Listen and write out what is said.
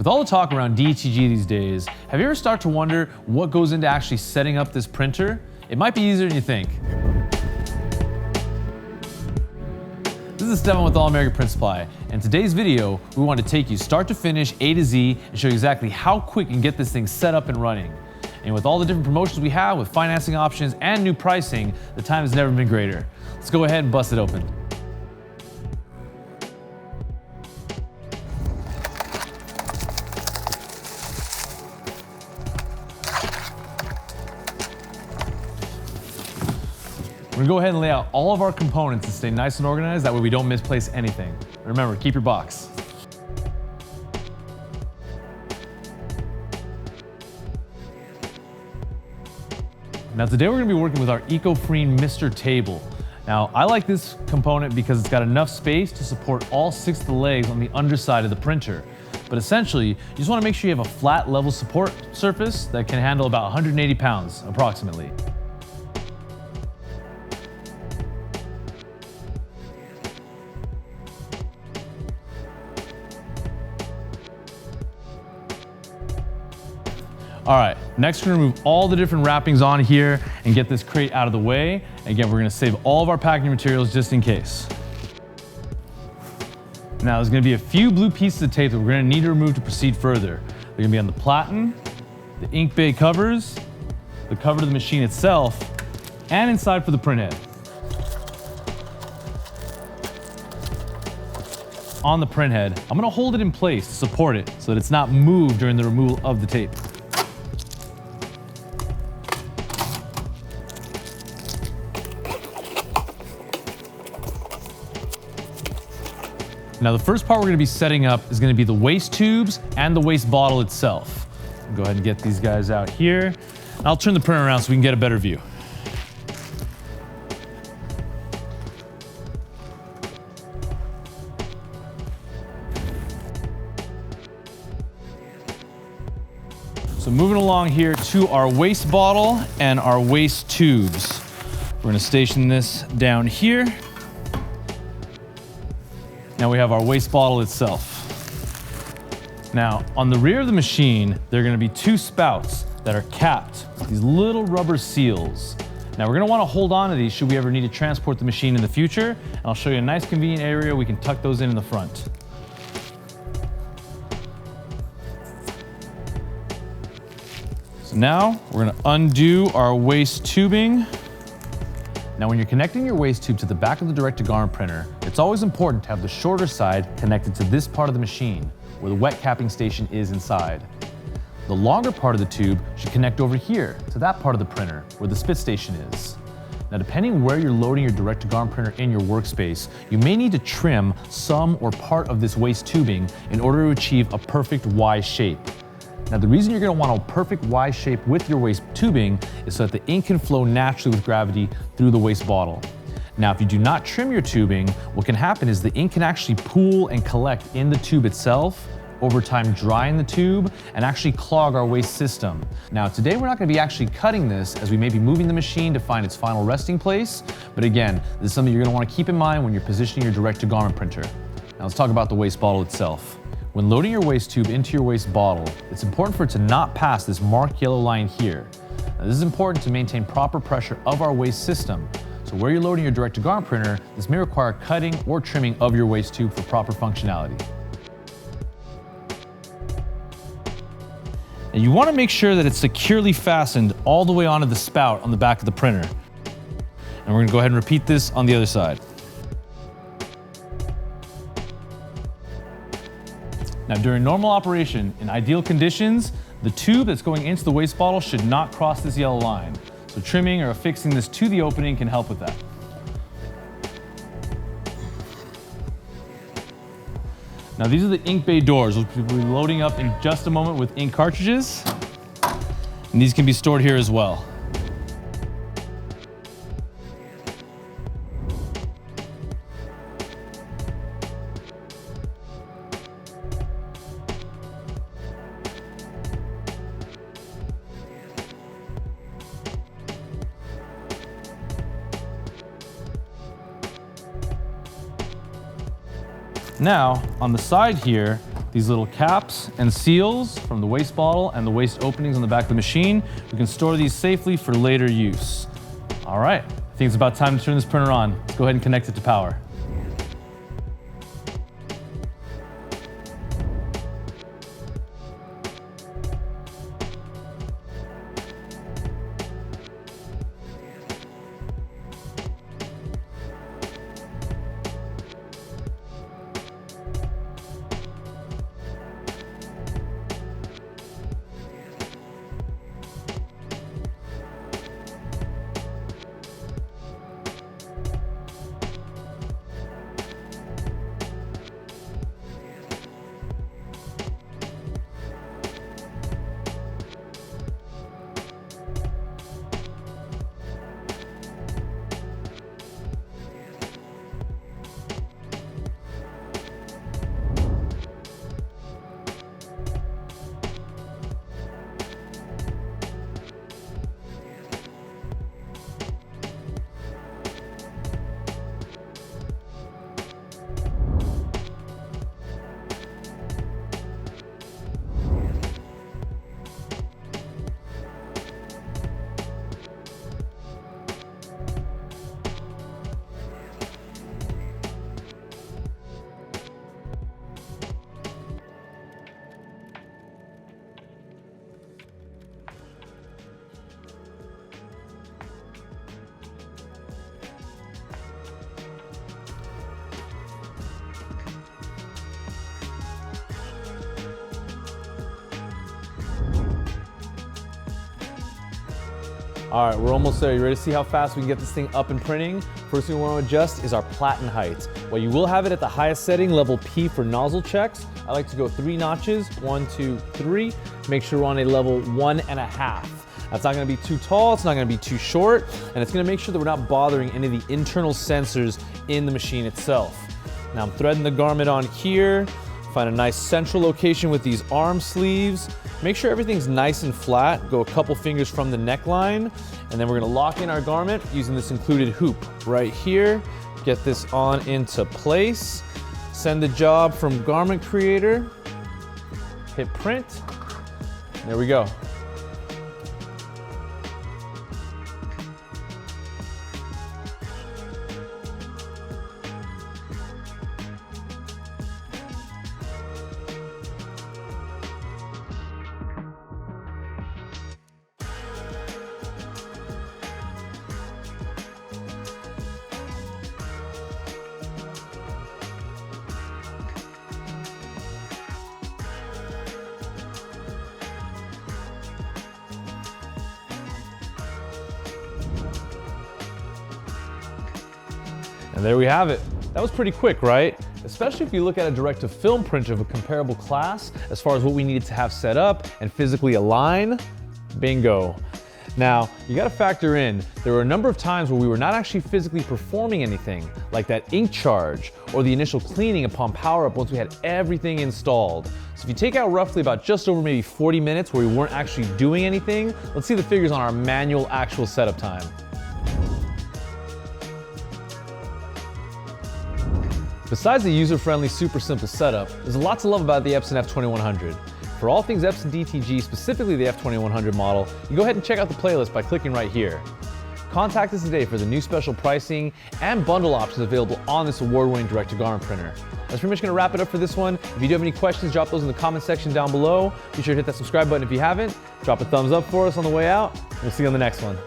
With all the talk around DTG these days, have you ever started to wonder what goes into actually setting up this printer? It might be easier than you think. This is Estevan with All American Print Supply, and in today's video, we want to take you start to finish, A to Z, and show you exactly how quick you can get this thing set up and running. And with all the different promotions we have with financing options and new pricing, the time has never been greater. Let's go ahead and bust it open. We're gonna go ahead and lay out all of our components and stay nice and organized, that way we don't misplace anything. Remember, keep your box. Now today we're gonna be working with our EcoFree Mr. Table. Now I like this component because it's got enough space to support all 6 of the legs on the underside of the printer. But essentially, you just wanna make sure you have a flat level support surface that can handle about 180 pounds approximately. All right, next we're gonna remove all the different wrappings on here and get this crate out of the way. Again, we're gonna save all of our packing materials just in case. Now there's gonna be a few blue pieces of tape that we're gonna need to remove to proceed further. They're gonna be on the platen, the ink bay covers, the cover to the machine itself, and inside for the printhead. On the printhead, I'm gonna hold it in place to support it so that it's not moved during the removal of the tape. Now the first part we're gonna be setting up is gonna be the waste tubes and the waste bottle itself. I'll go ahead and get these guys out here. I'll turn the printer around so we can get a better view. So moving along here to our waste bottle and our waste tubes. We're gonna station this down here. Now we have our waste bottle itself. Now, on the rear of the machine, there are gonna be 2 spouts that are capped with these little rubber seals. Now we're gonna wanna hold on to these should we ever need to transport the machine in the future, and I'll show you a nice convenient area we can tuck those in the front. So now, we're gonna undo our waste tubing. Now when you're connecting your waste tube to the back of the direct-to-garment printer, it's always important to have the shorter side connected to this part of the machine, where the wet capping station is inside. The longer part of the tube should connect over here to that part of the printer, where the spit station is. Now depending where you're loading your direct-to-garment printer in your workspace, you may need to trim some or part of this waste tubing in order to achieve a perfect Y shape. Now the reason you're gonna want a perfect Y shape with your waste tubing is so that the ink can flow naturally with gravity through the waste bottle. Now if you do not trim your tubing, what can happen is the ink can actually pool and collect in the tube itself, over time drying the tube and actually clog our waste system. Now today we're not gonna be actually cutting this as we may be moving the machine to find its final resting place, but again, this is something you're gonna wanna keep in mind when you're positioning your direct-to-garment printer. Now let's talk about the waste bottle itself. When loading your waste tube into your waste bottle, it's important for it to not pass this marked yellow line here. Now, this is important to maintain proper pressure of our waste system. So where you're loading your direct-to-garment printer, this may require cutting or trimming of your waste tube for proper functionality. And you want to make sure that it's securely fastened all the way onto the spout on the back of the printer. And we're going to go ahead and repeat this on the other side. Now during normal operation, in ideal conditions, the tube that's going into the waste bottle should not cross this yellow line. So trimming or affixing this to the opening can help with that. Now these are the ink bay doors. We'll be loading up in just a moment with ink cartridges. And these can be stored here as well. Now, on the side here, these little caps and seals from the waste bottle and the waste openings on the back of the machine. We can store these safely for later use. All right, I think it's about time to turn this printer on. Let's go ahead and connect it to power. All right, we're almost there. You ready to see how fast we can get this thing up and printing? First thing we want to adjust is our platen height. Well, you will have it at the highest setting, level P for nozzle checks. I like to go 3 notches, 1, 2, 3. Make sure we're on a level 1.5. That's not gonna be too tall, it's not gonna be too short, and it's gonna make sure that we're not bothering any of the internal sensors in the machine itself. Now I'm threading the garment on here. Find a nice central location with these arm sleeves. Make sure everything's nice and flat. Go a couple fingers from the neckline, and then we're gonna lock in our garment using this included hoop right here. Get this on into place. Send the job from Garment Creator. Hit print. There we go. And there we have it. That was pretty quick, right? Especially if you look at a direct-to-film printer of a comparable class, as far as what we needed to have set up and physically align, bingo. Now, you gotta factor in, there were a number of times where we were not actually physically performing anything, like that ink charge or the initial cleaning upon power up once we had everything installed. So if you take out roughly about just over maybe 40 minutes where we weren't actually doing anything, let's see the figures on our manual actual setup time. Besides the user-friendly, super simple setup, there's a lot to love about the Epson F2100. For all things Epson DTG, specifically the F2100 model, you can go ahead and check out the playlist by clicking right here. Contact us today for the new special pricing and bundle options available on this award-winning direct-to-garment printer. That's pretty much going to wrap it up for this one. If you do have any questions, drop those in the comment section down below. Be sure to hit that subscribe button if you haven't. Drop a thumbs up for us on the way out. We'll see you on the next one.